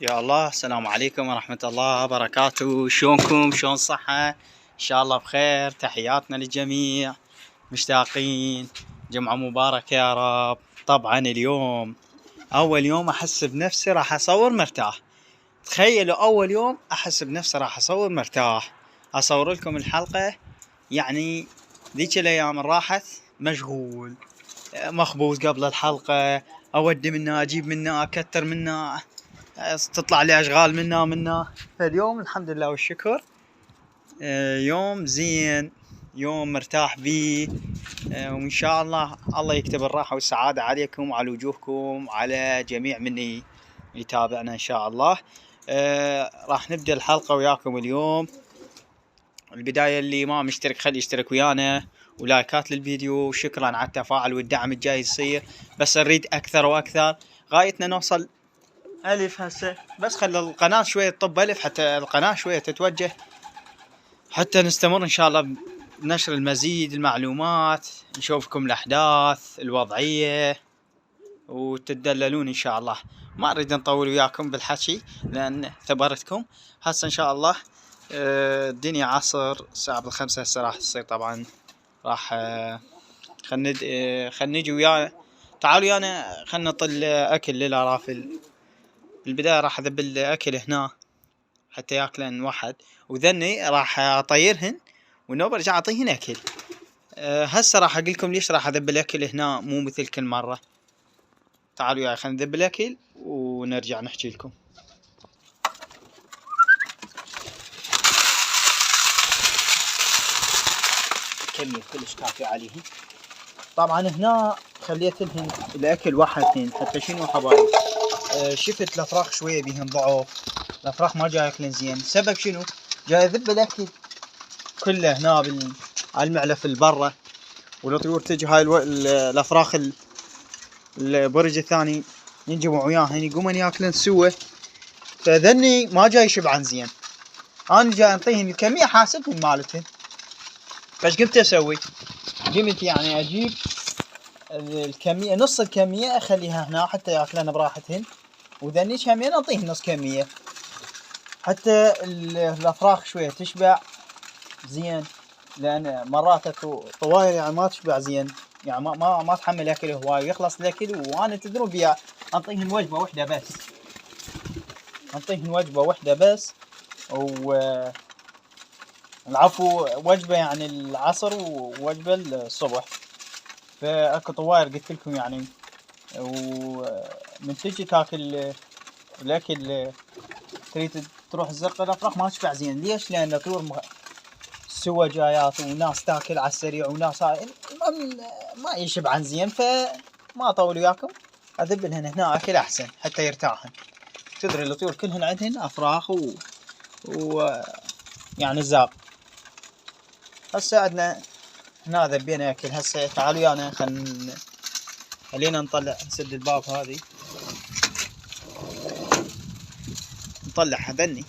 يا الله، السلام عليكم ورحمة الله وبركاته. شلونكم؟ شلون صحة؟ إن شاء الله بخير. تحياتنا للجميع، مشتاقين. جمعة مباركة يا رب. طبعا اليوم أول يوم أحس بنفسي راح أصور مرتاح. تخيلوا أول يوم أحس بنفسي راح أصور مرتاح، أصور لكم الحلقة. يعني ذيك الأيام راحت مشغول، مخبوز قبل الحلقة، أودي منها أجيب منها أكتر منها، تطلع لي أشغال منا. فاليوم الحمد لله والشكر يوم زين، يوم مرتاح بيه. وإن شاء الله يكتب الراحة والسعادة عليكم وعلى وجوهكم وعلى جميع من يتابعنا إن شاء الله. راح نبدأ الحلقة وياكم اليوم. البداية اللي ما مشترك خلي يشترك ويانا، ولايكات للفيديو، وشكرا على التفاعل والدعم الجاي يصير. بس نريد أكثر وأكثر، غايتنا نوصل 1000 هسه. بس خلي القناة شوية تطب 1000 حتى القناة شوية تتوجه، حتى نستمر إن شاء الله بنشر المزيد المعلومات، نشوفكم الأحداث الوضعية وتدللون إن شاء الله. ما أريد نطول وياكم بالحكي لأن ثبرتكم. هسه إن شاء الله الدنيا عصر، الساعة بالخمسة هسه راح تصير. طبعا راح خلنا نجي ويانا، تعالوا ويانا خلنا نطل أكل للأرافل. بالبداية راح أذبل الأكل هنا حتى ياكلن واحد، وذني راح أطيرهن ونوب ارجع أعطيهن أكل. هسه راح أقول لكم ليش راح أذبل الأكل هنا مو مثل كل مرة. تعالوا يا خلينا نذبل الأكل ونرجع نحكي لكم. كمية كلش كافية عليهم. طبعا هنا خليت لهم الأكل واحد اثنين، حتى شنو حبايب، شفت الأفراخ شوية بيهم ضعف، الأفراخ ما جاي ياكلن زين. سبب شنو؟ جاي أذب الأكل كله هنا على المعلف البرة، والطيور تجي هاي الأفراخ البرج الثاني ينجمعوا وياهن يقومن ياكلن سوا، فذني ما جاي يشبعن زين. أنا جاي أنطيهن الكمية حاسبهن مالتهن. فايش قمت أسوي؟ قمت يعني أجيب الكمية، نص الكمية أخليها هنا حتى ياكلن براحتهن، وذني كمية أعطيهن نص كمية حتى الأفراخ شوية تشبع زين. لأن مرات طواير يعني ما تشبع زين، يعني ما تحمل أكل هواي ويخلص الأكل. وأنا تدرون بيا أنطيهن وجبة واحدة بس، أنطيهن وجبة واحدة بس، العفو وجبة يعني العصر ووجبة الصبح. فأكو طواير قلت لكم يعني، ومن تجي تاكل الأكل تريد تروح الزرقاء الأفراخ ما تشبع زين. ليش؟ لأن الطيور سوا جايات وناس تاكل على السريع وناس ما يشبعن زين. فما أطول وياكم، أذبلهن هنا أكل أحسن حتى يرتاحن. تدري الطيور كلهن عندهن أفراخ يعني الزاق. هسه عندنا هنا ذبينا أكل. هسه تعالوا ويانا خلينا نطلع، نسد الباب هذه، نطلع هذني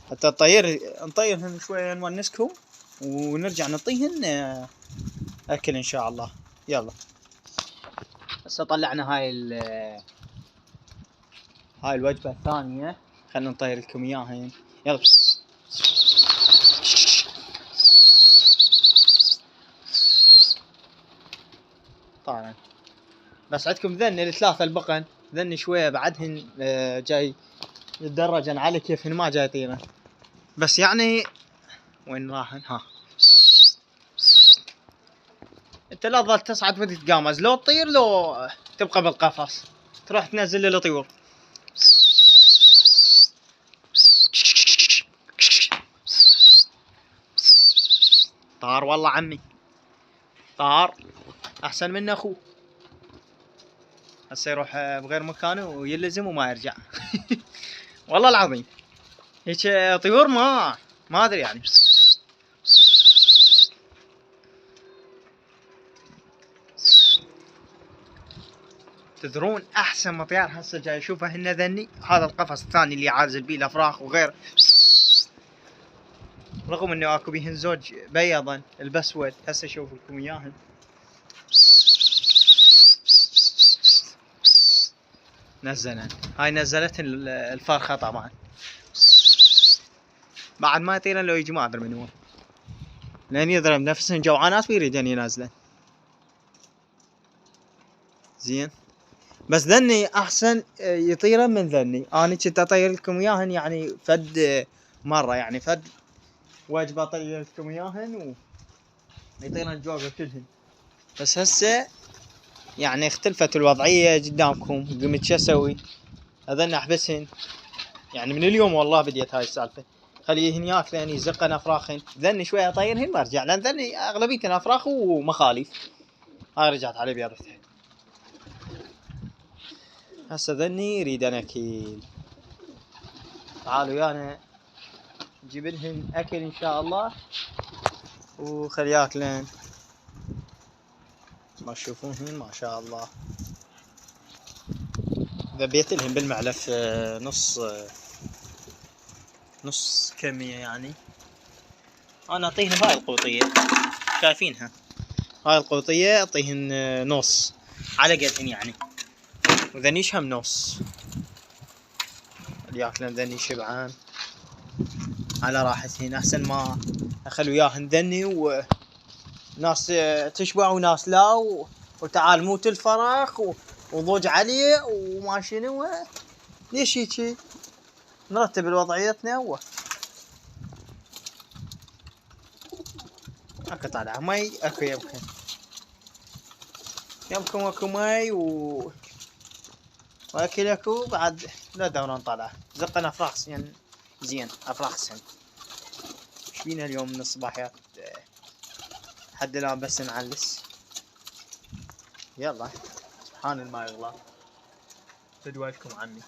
حتى نطيرهن شوية نونسكم، ونرجع نعطيهن أكل إن شاء الله. يلا هسه طلعنا هاي الوجبة الثانية، خلنا نطير لكم إياهن. يلا طبعا بس عندكم ذن الثلاثة البقن، ذن شوية بعدهن جاي يتدرجن على كيفهن ما جاي يطيرن. بس يعني وين راحن؟ ها انت لا تظل تصعد وتتقامز، لو تطير لو تبقى بالقفص تروح تنزل للطيور. طار والله عمي، طار احسن من اخوه. هسه يروح بغير مكانه ويلزم وما يرجع. والله العظيم هيك طيور ما ادري يعني. تدرون احسن مطيار هسه جاي اشوفه هن ذني، هذا القفص الثاني اللي عازل بيه الافراخ وغير، رغم انه اكو بيهن زوج بيضا البسود. هسه اشوف لكم اياهن. نزلن. هاي نزلت الفرخة طبعا. بعد ما يطيرن لو يجي ما ادري من وين، لان يضرب نفسهن جوعانات ويريدن ينزلن. زين بس ذني احسن يطيرن من ذني. انا كنت اطير لكم اياهن يعني فد مرة، يعني فد وجبة اطير لكم اياهن ويطيرن الجوقة كلهن. بس هسه يعني اختلفت الوضعية قدامكم، قمت شو اسوي؟ اظن احبسهن يعني من اليوم والله بديت هاي السالفة. خليهن ياكلن يزقن افراخن، ذني شوية اطيرهن برجع، لان ذني اغلبيتهن افراخ ومخاليف. هاي رجعت على بيضتها. هسه ذني يريد اكل. تعالوا ويانا نجيب لهن اكل ان شاء الله وخلي ياكلن. ما تشوفونهن ما شاء الله. ذبيت لهم بالمعلف نص كمية يعني. انا اعطيهن هاي القوطية، شايفينها هاي القوطية اعطيهن نص على قدهن يعني، وذنيش هم نص. اللي ياكلن ذني شبعان على راحتهن، احسن ما اخلي وياهن ذني وناس تشبع وناس لا وتعال موت الفرخ وضوج عليه وما شنو. ليش هيجي؟ نرتب الوضعيتنا هو. اكو طالع مي اكو يمكن اكو مي واكل اكو بعد. لا دوران طالع زقنا افراخ يعني زين افراخ سن. ايش بينا اليوم من الصباحيات حد الان بس نعلس. يلا سبحان الماء يغلى. تدويلكم عني.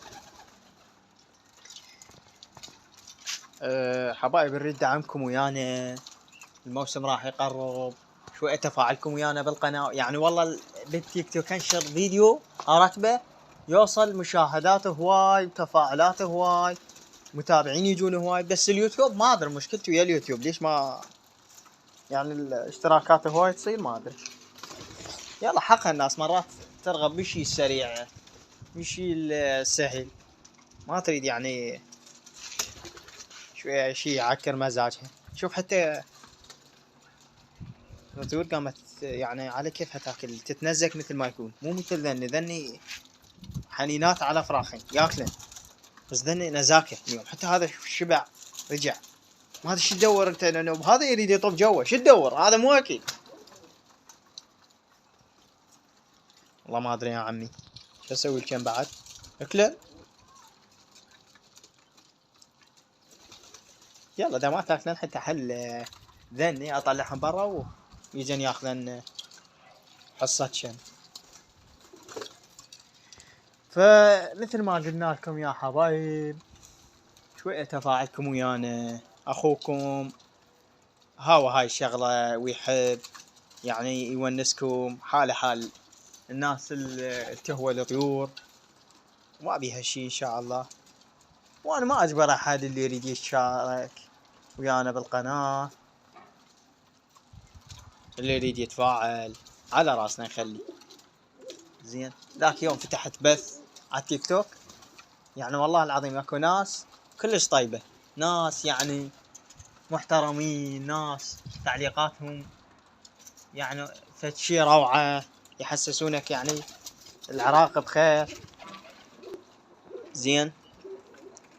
حبايب نريد دعمكم ويانا، الموسم راح يقرب. شوية تفاعلكم ويانا بالقناة يعني. والله بالتيك توك انشر فيديو ارتبه يوصل مشاهداته هواي وتفاعلاته هواي، متابعين يجون هواي. بس اليوتيوب ما ادري مشكلته ويا اليوتيوب ليش ما يعني الاشتراكات هواي تصير ما ادري. يلا حق الناس مرات ترغب بشي السريع بشي السهل، ما تريد يعني شوية شي يعكر مزاجها. شوف حتى الطيور قامت يعني على كيفها تاكل تتنزك مثل ما يكون، مو مثل ذني حنينات على فراخين ياكلن. بس ذني نزاكه اليوم. حتى هذا شبع رجع. ما ادري شو تدور انت، لانه هذا يريد يطب جوا. شو تدور؟ هذا مو اكل. والله ما ادري يا عمي شو اسوي لكم بعد. اكله. يلا اذا ما تاكلن حتى حل ذني اطلعهم برا ويجن ياخذن حصتشن. فمثل ما قلنا لكم يا حبايب شوية تفاعلكم ويانا. اخوكم هاي الشغلة ويحب يعني يونسكم حال حال الناس اللي تهوى الطيور. ما بيها شي ان شاء الله. وانا ما اجبر احد اللي يريد يشارك ويانا بالقناة، اللي يريد يتفاعل على راسنا نخلي. زين ذاك يوم فتحت بث على التيك توك يعني والله العظيم اكو ناس كلش طيبة، ناس يعني محترمين، ناس تعليقاتهم يعني فتشي روعة، يحسسونك يعني العراق بخير. زين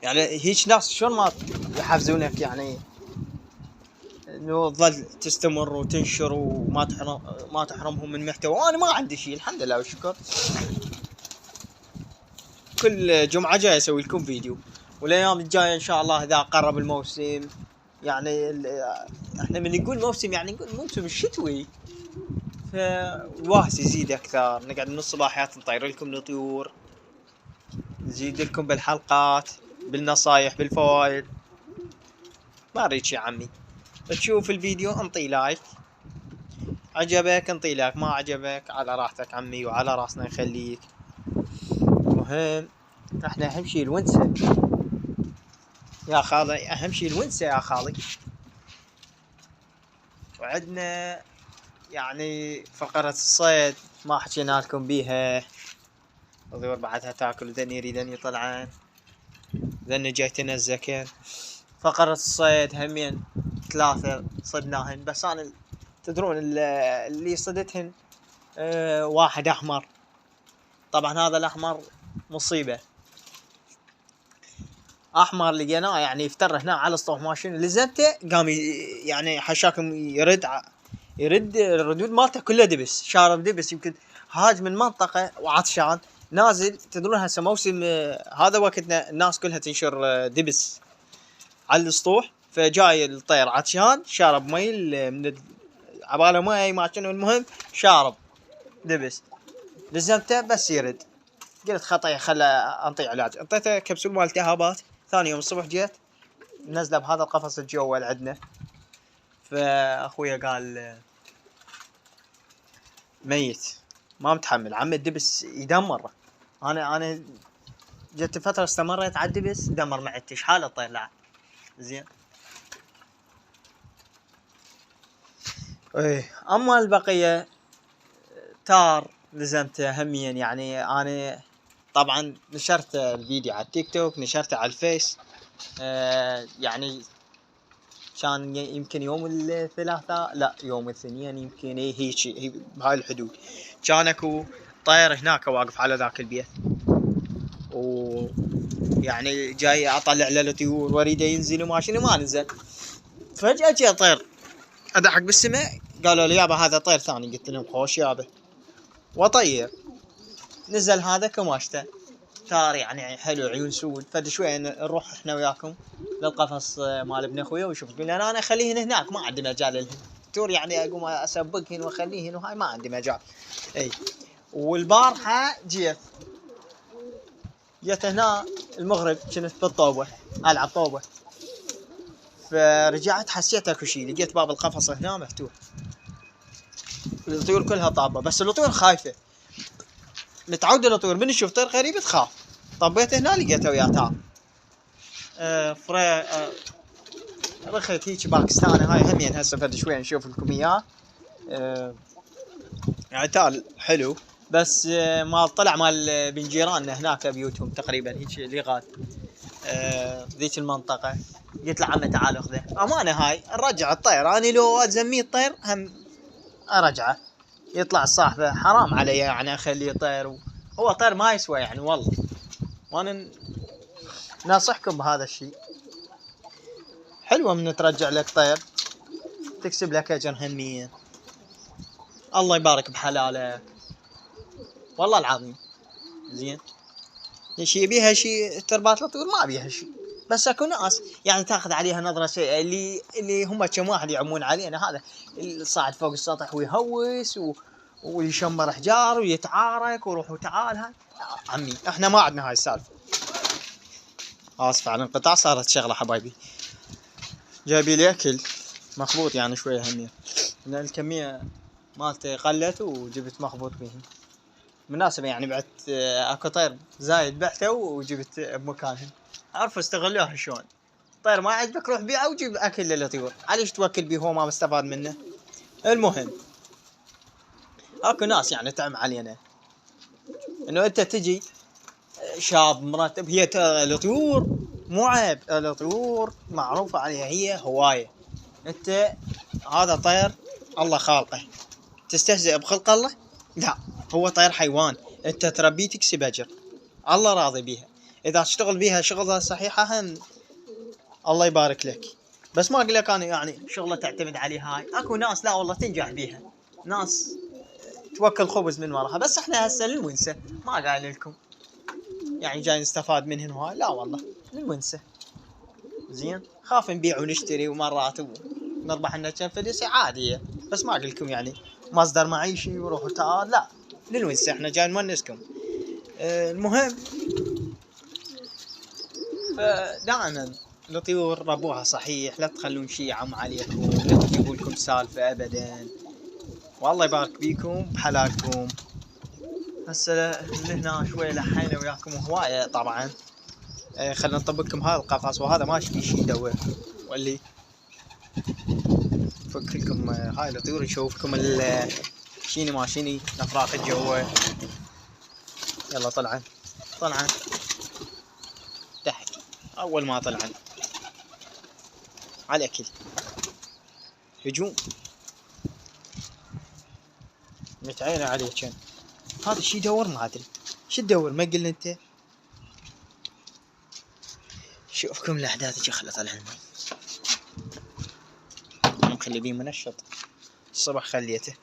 يعني هيج ناس شلون ما يحفزونك يعني انه تظل تستمر وتنشر وما ما تحرمهم من محتوى. وانا ما عندي شيء الحمد لله والشكر. كل جمعة جاي اسوي لكم فيديو، والايام الجاية ان شاء الله اذا قرب الموسم يعني احنا من نقول موسم يعني نقول موسم الشتوي، فالواهس يزيد اكثر. نقعد من الصباحيات نطير لكم الطيور، نزيد لكم بالحلقات بالنصايح بالفوائد. ما اريد يا عمي تشوف الفيديو انطي لايك، عجبك انطي لايك، ما عجبك على راحتك عمي وعلى راسنا يخليك. مهم احنا اهم شي الونسة يا خالي، اهم شي الونسة يا خالي. وعندنا يعني فقرة الصيد ما حكينا لكم بيها. الطيور بعدها تاكل وذن يريدن يطلعن، ذن جاي تنزكن. فقرة الصيد همين 3 صدناهن، بس انا تدرون اللي صدتهن واحد احمر. طبعا هذا الاحمر مصيبة، احمر لقيناه يعني يفتر هنا على السطوح ماشين، لزمته قام يعني حشاكم يرد الردود مالته كله دبس، شارب دبس. يمكن هاج من منطقة وعطشان نازل. تدرون هسه موسم هذا وقتنا الناس كلها تنشر دبس على السطوح، فجاي الطير عطشان شارب مي من عباله مي ما شنو، المهم شارب دبس. لزمته بس يرد، قلت خطأ خله انطي علاج، انطيته كبسول مال التهابات. ثاني يوم الصبح جيت نزله بهذا القفص الجوال عندنا، فاخويا قال ميت ما متحمل عم الدبس يدمر. انا جت فتره استمريت على الدبس دمر معدتي. شحال الطير لعب زين. اما البقيه تار لزمته همين. يعني انا طبعا نشرت الفيديو على التيك توك، نشرته على الفيس، يعني كان يمكن يوم الثلاثاء لا يوم الاثنين يمكن هي بهاي الحدود. كان اكو طير هناك واقف على ذاك البيت، ويعني جاي اطلع له الطيور واريده ينزل وما شنو ما نزل. فجأة جاء طير ادحك بالسماء، قالوا لي يابا هذا طير ثاني. قلت لهم خوش يابا وطير. نزل هذا كماشته تار يعني حلو عيون سود. فد شوي نروح احنا وياكم للقفص مال ابن اخويا ويشوف. قلنا انا اخليهن هناك ما عندي مجال لهن تور، يعني اقوم اسبقهن واخليهن وهاي ما عندي مجال. اي والبارحه جيت هنا المغرب كنت بالطوبه العب طوبه، فرجعت حسيت اكو شيء. لقيت باب القفص هنا مفتوح، الطيور كلها طابه، بس الطيور خايفه. متعوده الطيور من تشوف طير غريب تخاف. طبيت هنا لقيته وياه تار رخيت هيك باكستاني. هاي همين هسه فد شوي نشوف لكم اياه. يعني تال حلو، بس مال طلع مال بن جيراننا هناك بيوتهم تقريبا هيك لغات ذيك المنطقه. قلت له عمي تعال اخذه امانه. هاي نرجع الطير، انا لو ازميه الطير هم ارجعه يطلع صاحبه. حرام علي يعني اخليه طير هو طير ما يسوى يعني والله. وانا ناصحكم بهذا الشيء. حلوه من ترجع لك طير تكسب لك اجر همية. الله يبارك بحلاله والله العظيم. زين شيء بيها شيء تربات الطيور ما بيها شيء، بس اكو ناس يعني تاخذ عليها نظره سيئه. اللي هم كم واحد يعمون علينا، هذا الصاعد فوق السطح ويهوس ويشمر احجار ويتعارك وروح وتعال. هاي عمي احنا ما عندنا هاي السالفه. اسف على الانقطاع، صارت شغله حبايبي. جايبي لي اكل مخبوط يعني شويه هميه، لان الكميه مالته قلت وجبت مخبوط بيهم. مناسبة يعني بعت اكو طير زايد بعته وجبت بمكانهم. عرفوا استغلوها شلون. طير ما عجبك روح بيعه وجيب اكل للطيور، عليش توكل بيه هو ما مستفاد منه. المهم اكو ناس يعني تعم علينا انه انت تجي شاب مرتب. هي الطيور مو عيب، الطيور معروفة عليها هي هواية. انت هذا طير الله خالقه، تستهزئ بخلق الله؟ لا، هو طير حيوان انت تربيه تكسب اجر الله راضي بيها. اذا تشتغل بيها شغلة صحيحة هم الله يبارك لك. بس ما اقول لك انا يعني شغلة تعتمد عليها. هاي اكو ناس لا والله تنجح بيها، ناس توكل خبز من وراها. بس احنا هسه للونسة ما قايل لكم يعني جاي نستفاد منهن وهاي، لا والله للونسة. زين خاف نبيع ونشتري ومرات ونربح لنا كم فلوس عادية، بس ما اقول لكم يعني مصدر معيشي وروح وتعال، لا للونسة احنا جاي نونسكم. المهم دائما الطيور ربوها صحيح، لا تخلون شيء يعم عليكم، لا تجيبوا لكم سالفة ابدا. والله يبارك بيكم بحلالكم. هسه هنا شوي لحينا وياكم هواية طبعا. خلنا نطبقكم هذا القفص، وهذا ماشي في شيء دوه واللي فك لكم هاي الطيور نشوفكم شيني ما شيني الافراق الجوه. يلا طلعن طلعن تحت. اول ما طلعن على الاكل. هجوم متعينة عليك. هذا الشي يدور ما ادري شو تدور ما قلنا انت. شوفكم الاحداث خلت على المي. انا مخلي بيه منشط الصبح خليته.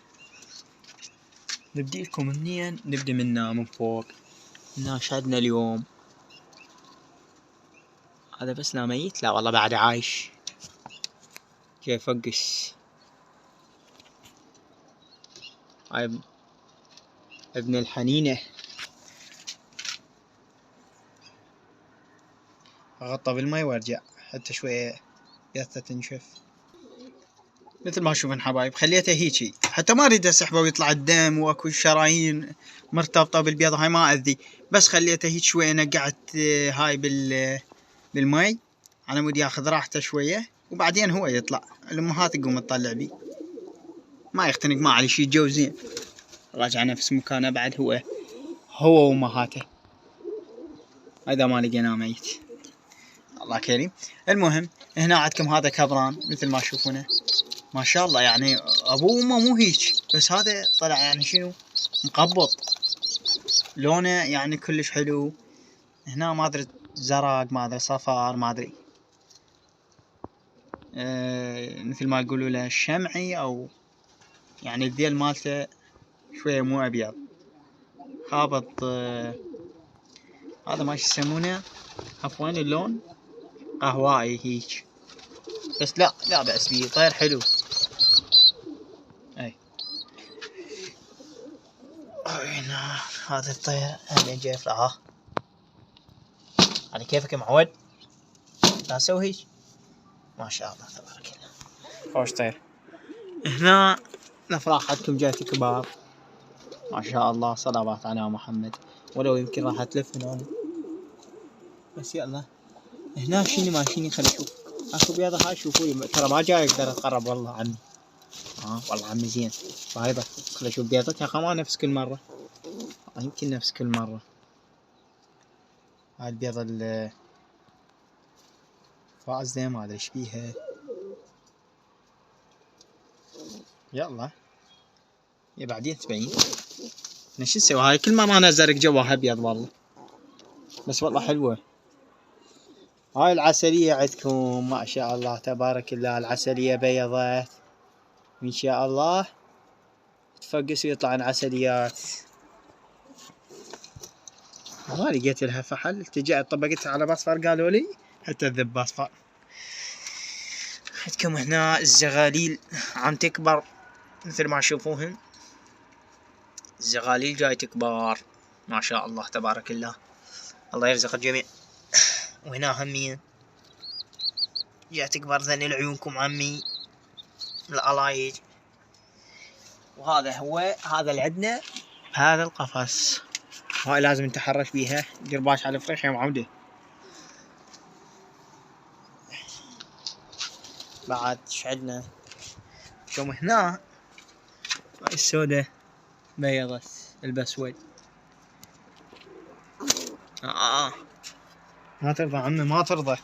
نبدي لكم منين؟ نبدا من فوق. هنا شادنا اليوم. هذا بس لا ميت لا والله بعد عايش. كيف فقس. هاي ابن الحنينة. اغطى بالماء وارجع حتى شوية ياسة تنشف. مثل ما تشوفون حبايب خليته هيجي حتى ما اريد اسحبه ويطلع الدم واكو شرايين مرتبطة بالبيضة هاي ما اذي. بس خليته هيك شوية نقعت هاي بالماء على مود ياخذ راحته شوية وبعدين هو يطلع. الامهات تقوم تطلع بيه ما يختنق ما عليه شي جوزين. راجع نفس مكانه بعد هو وامهاته. اذا ما لقيناه ميت الله كريم. المهم هنا عندكم هذا كبران مثل ما تشوفونه ما شاء الله يعني ابوه وامه مو هيك بس هذا طلع يعني شنو مقبض لونه يعني كلش حلو. هنا ما ادري زرق ما ادري صفار ما ادري مثل ما يقولوا له الشمعي او يعني الذيل مالته شويه مو ابيض خابط. هذا ما يسمونه عفوا اللون قهوائي هيك بس لا بأس بيه طير حلو. اي هنا هذا الطير اللي جاي يفلعه. على كيفك يا معود لا تسوي هيك ما شاء الله تبارك الله. خوش طير. هنا الافراح عندكم جايتي كبار ما شاء الله صلوات على محمد. ولو يمكن راح تلف من هون بس يلا. هنا شيني ماشيني خلي اشوف اكو بيضة هاي شوفوا ترى ما جاي اقدر اتقرب والله عمي. والله عمي زين بايضة خلي اشوف بيضتها كمان نفس كل مرة. يمكن نفس كل مرة. هاي البيضة الفازة ما ادري ايش بيها. يلا يا بعدين تبين. شو نسوي هاي كل ما انا زرق جواها ابيض والله بس والله حلوة. هاي العسلية عندكم ما شاء الله تبارك الله. العسلية بيضت ان شاء الله تفقس ويطلعن عسليات. ما لقيت لها فحل التجأت طبقتها على باصفر قالوا لي حتى الذب باصفر. عندكم هنا الزغاليل عم تكبر مثل ما تشوفوهن. الزغاليل جاي تكبر ما شاء الله تبارك الله. الله يرزق الجميع. وهنا همين جاي تكبر ذني عيونكم عمي الألايج. وهذا هذا اللي عندنا بهذا القفص. هاي لازم نتحرش بيها دير باش على الفريش يا معودة. بعد ايش عندنا؟ شوفوا هنا هاي السودة بيضت البسود. ما ترضى عمي ما ترضى.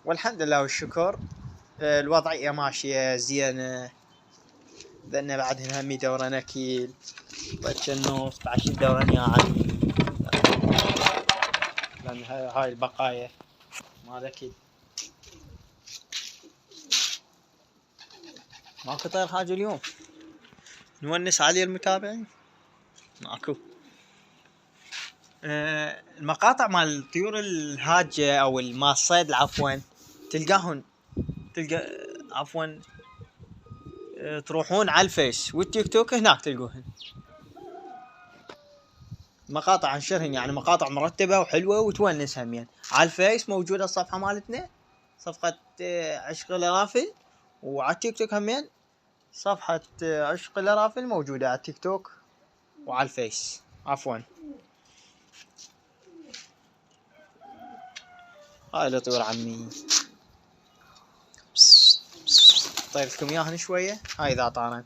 والحمد لله والشكر الوضعية ماشية زينة. لأن بعدها همي دورة نكيل طيب النص بعشي دورة يا عمي. لأن هاي البقايا ما ذكي. ماكو طير حاجة اليوم نونس علي المتابعين ماكو. المقاطع مال الطيور الهاجة او مال الصيد عفوا تلقاهن عفوا تروحون على الفيس والتيك توك هناك تلقوهن مقاطع انشرهن يعني مقاطع مرتبة وحلوة وتونس همين. على الفيس موجودة الصفحة مالتنا صفحة عشق الرافل. وعلى التيك توك همين صفحة عشق الرافل موجودة على التيك توك وعلى الفيس عفوا. هاي الطيور عمي طير لكم اياهن شوية. هاي اذا طارن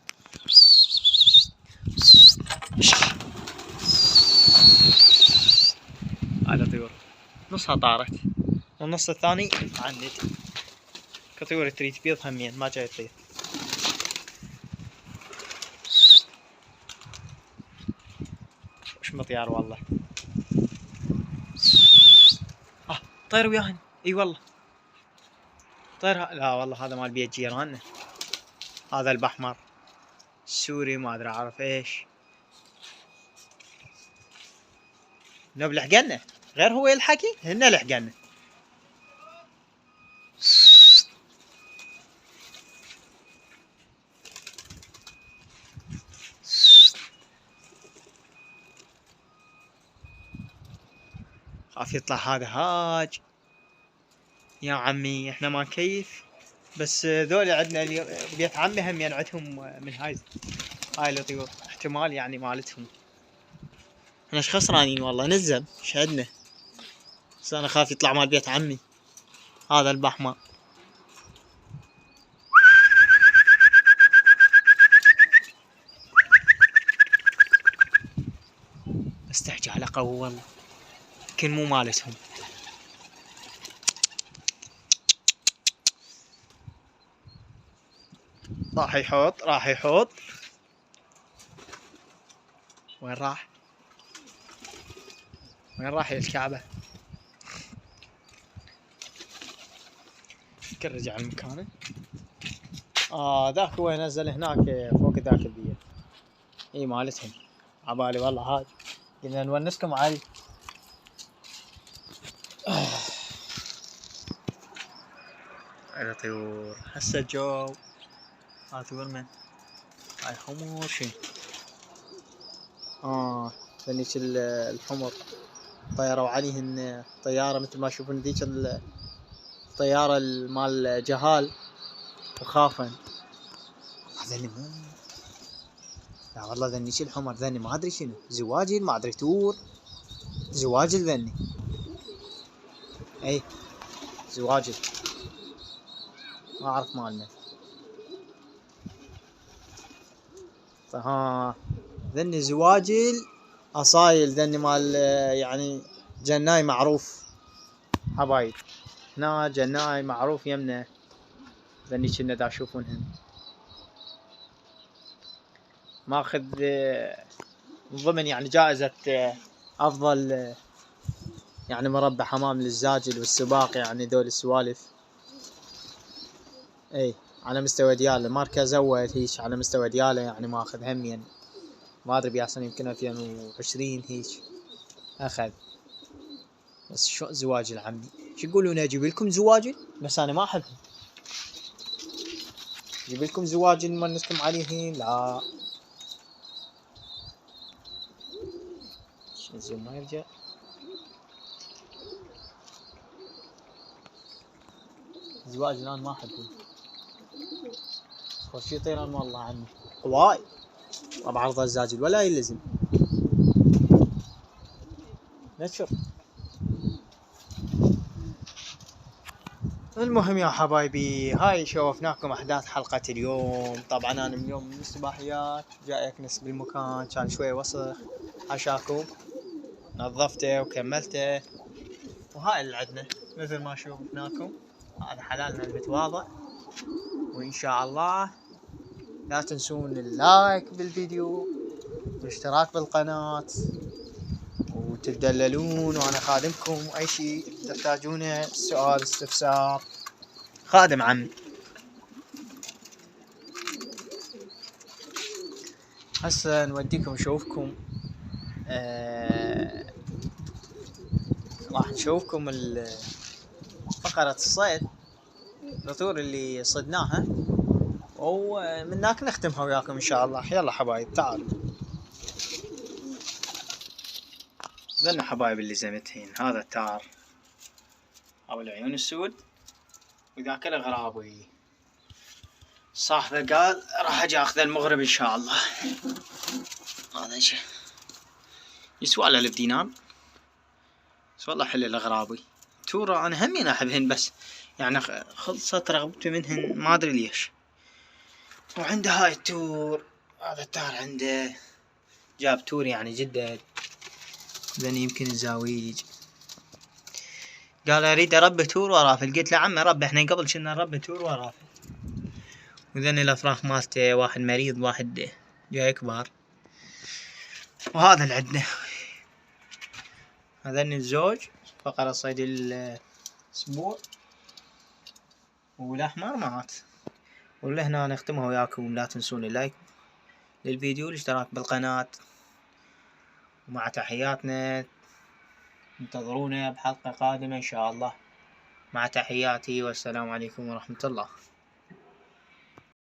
نصها طارت والنص الثاني عند كطيور تريد تبيض همين ما جاي تبيض. وش مطيار والله. طير وياهن. اي والله طير. لا والله هذا مال بيت جيراننا، هذا البحمر السوري ما ادري اعرف ايش. نب لحقنا غير هو الحكي هنا لحقنا. خاف يطلع هذا هاج يا عمي. احنا ما نكيف بس ذولي عندنا بيت عمي هم يعني عندهم من هاي الطيور احتمال يعني مالتهم. احنا ايش خسرانين والله نزل ايش عندنا. بس انا خاف يطلع مال بيت عمي هذا البحمر. استحكي على قوة والله يمكن مو مالتهم. راح يحوط. وين راح يا الكعبة. يمكن رجع المكان. ذاك هو نزل هناك فوق ذاك البيت. اي مالتهم عبالي والله هاي قلنا نونسكم عادي. هاي طيور هسه جو. طيور من هاي حمر شي. ذنيك الحمر طيروا عليهن طيارة مثل ما تشوفون ذيك الطيارة مال جهال وخافن. هذني مو لا والله ذنيك الحمر ذني ما ادري شنو زواجل ما ادري تور زواجل ذني. اي زواجل ما اعرف مالنا. ذني زواجل اصايل ذني مال يعني جناي معروف حبايب. هنا جناي معروف يمنا ذني كنا دا تشوفونهم. ماخذ ضمن يعني جائزة افضل يعني مربى حمام للزاجل والسباق يعني ذول السوالف. اي على مستوى دياله مركز اول هيك على مستوى دياله يعني ماخذ هم يعني ما ادري بيحسن يمكن 2020 هيك اخذ. بس شو زواجل عمي شو يقولون اجيب لكم زواجل بس انا ما احبهم. اجيب لكم زواجل نونسكم عليهن لا. شو ما يرجع. زواجل انا ما احبهم. خوش يطيران والله عمي قواي ما بعرض الزاجل ولا يلزم. نشوف. المهم يا حبايبي هاي شوفناكم احداث حلقة اليوم. طبعا انا من اليوم من الصباحيات جاي اكنس بالمكان كان شوي وسخ حشاكم نظفته وكملته. وهاي اللي عندنا مثل ما شوفناكم هذا حلالنا المتواضع. وان شاء الله لا تنسون اللايك بالفيديو والاشتراك بالقناة وتدللون وانا خادمكم. اي شيء تحتاجونه سؤال استفسار خادم عمي. هسه نوديكم نشوفكم راح نشوفكم فقرة الصيد الطيور اللي صدناها ومن هناك نختمها وياكم ان شاء الله. يلا حبايب تعالوا. ذن حبايب اللي زمتهن هذا التار او العيون السود وذاك الغرابي صاحبه قال راح اجي اخذ المغرب ان شاء الله. هذا شيء يسوى له 1000 دينار بس والله حل الغرابي تورا انا همين احبهن بس يعني خلصت رغبتي منهن ما ادري ليش. وعنده هاي التور هذا التار عنده جاب تور يعني جدد ذني يمكن الزاويج قال اريد اربي تور ورافل. قلت له عمي ربي، احنا قبل كنا نربي تور ورافل. وذني الافراخ مالته، واحد مريض واحد جاي كبار. وهذا اللي عندنا. هذني الزوج فقرة صيد الاسبوع، والاحمر مات. ولهنا نختمها وياكم. لا تنسون اللايك للفيديو والاشتراك بالقناة، ومع تحياتنا انتظرونا بحلقة قادمة ان شاء الله. مع تحياتي والسلام عليكم ورحمة الله.